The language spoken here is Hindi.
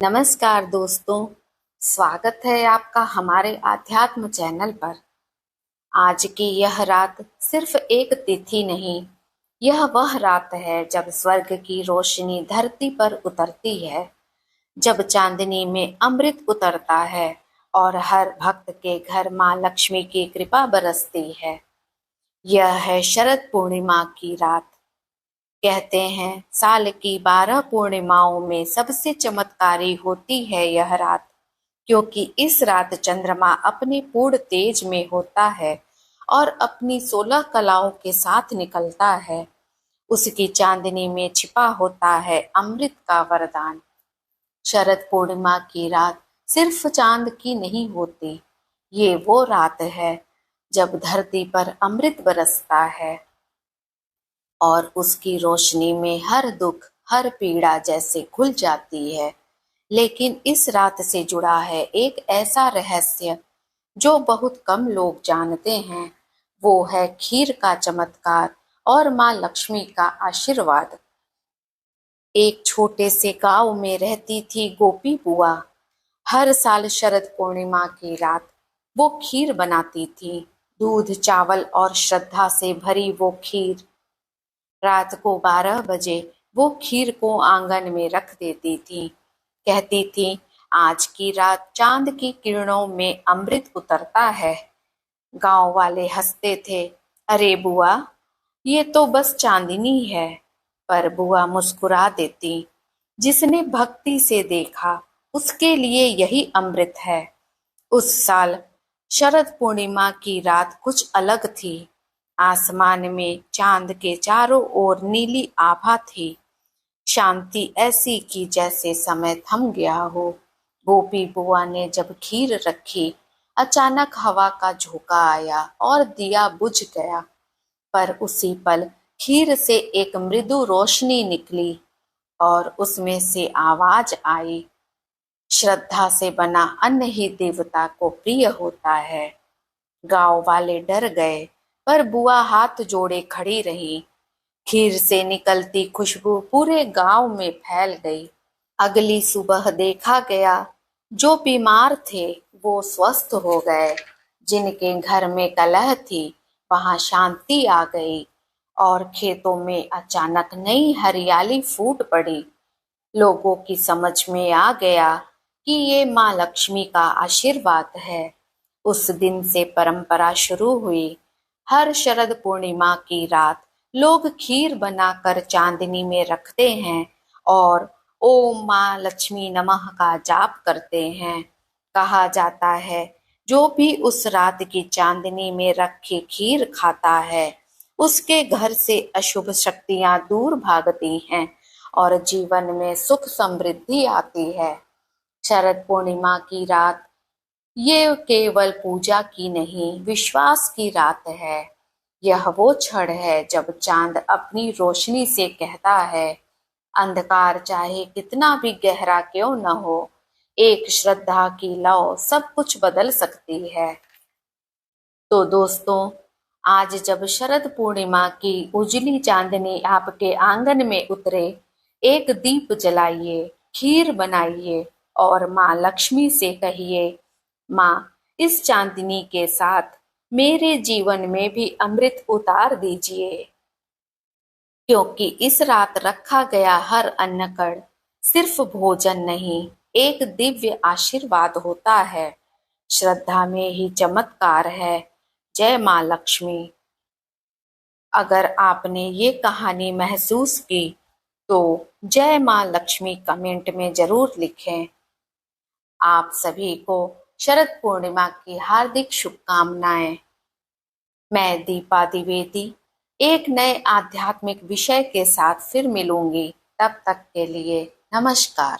नमस्कार दोस्तों, स्वागत है आपका हमारे आध्यात्म चैनल पर। आज की यह रात सिर्फ एक तिथि नहीं, यह वह रात है जब स्वर्ग की रोशनी धरती पर उतरती है, जब चांदनी में अमृत उतरता है और हर भक्त के घर माँ लक्ष्मी की कृपा बरसती है। यह है शरद पूर्णिमा की रात। कहते हैं साल की 12 पूर्णिमाओं में सबसे चमत्कारी होती है यह रात, क्योंकि इस रात चंद्रमा अपने पूर्ण तेज में होता है और अपनी 16 कलाओं के साथ निकलता है। उसकी चांदनी में छिपा होता है अमृत का वरदान। शरद पूर्णिमा की रात सिर्फ चांद की नहीं होती, ये वो रात है जब धरती पर अमृत बरसता है और उसकी रोशनी में हर दुख, हर पीड़ा जैसे खुल जाती है। लेकिन इस रात से जुड़ा है एक ऐसा रहस्य जो बहुत कम लोग जानते हैं। वो है खीर का चमत्कार और माँ लक्ष्मी का आशीर्वाद। एक छोटे से गांव में रहती थी गोपी बुआ। हर साल शरद पूर्णिमा की रात वो खीर बनाती थी। दूध, चावल और श्रद्धा से भरी वो खीर। रात को 12 बजे वो खीर को आंगन में रख देती थी। कहती थी, आज की रात चांद की किरणों में अमृत उतरता है। गांव वाले हंसते थे, अरे बुआ, ये तो बस चांदनी है। पर बुआ मुस्कुरा देती, जिसने भक्ति से देखा उसके लिए यही अमृत है। उस साल शरद पूर्णिमा की रात कुछ अलग थी। आसमान में चांद के चारों ओर नीली आभा थी। शांति ऐसी की जैसे समय थम गया हो। गोपी बुआ ने जब खीर रखी, अचानक हवा का झोंका आया और दिया बुझ गया। पर उसी पल खीर से एक मृदु रोशनी निकली और उसमें से आवाज आई, श्रद्धा से बना अन्न ही देवता को प्रिय होता है। गांव वाले डर गए, पर बुआ हाथ जोड़े खड़ी रही। खीर से निकलती खुशबू पूरे गांव में फैल गई। अगली सुबह देखा गया, जो बीमार थे वो स्वस्थ हो गए। जिनके घर में कलह थी वहां शांति आ गई और खेतों में अचानक नई हरियाली फूट पड़ी। लोगों की समझ में आ गया कि ये माँ लक्ष्मी का आशीर्वाद है। उस दिन से परंपरा शुरू हुई। हर शरद पूर्णिमा की रात लोग खीर बनाकर चांदनी में रखते हैं और ओम माँ लक्ष्मी नमः का जाप करते हैं। कहा जाता है, जो भी उस रात की चांदनी में रखी खीर खाता है, उसके घर से अशुभ शक्तियां दूर भागती हैं और जीवन में सुख समृद्धि आती है। शरद पूर्णिमा की रात ये केवल पूजा की नहीं, विश्वास की रात है। यह वो क्षण है जब चांद अपनी रोशनी से कहता है, अंधकार चाहे कितना भी गहरा क्यों न हो, एक श्रद्धा की लौ सब कुछ बदल सकती है। तो दोस्तों, आज जब शरद पूर्णिमा की उजली चांदनी आपके आंगन में उतरे, एक दीप जलाइए, खीर बनाइए और माँ लक्ष्मी से कहिए, माँ, इस चांदनी के साथ मेरे जीवन में भी अमृत उतार दीजिए। क्योंकि इस रात रखा गया हर अन्न कण सिर्फ भोजन नहीं, एक दिव्य आशीर्वाद होता है। श्रद्धा में ही चमत्कार है। जय माँ लक्ष्मी। अगर आपने ये कहानी महसूस की तो जय माँ लक्ष्मी कमेंट में जरूर लिखें। आप सभी को शरद पूर्णिमा की हार्दिक शुभकामनाएं। मैं दीपा द्विवेदी एक नए आध्यात्मिक विषय के साथ फिर मिलूंगी। तब तक के लिए नमस्कार।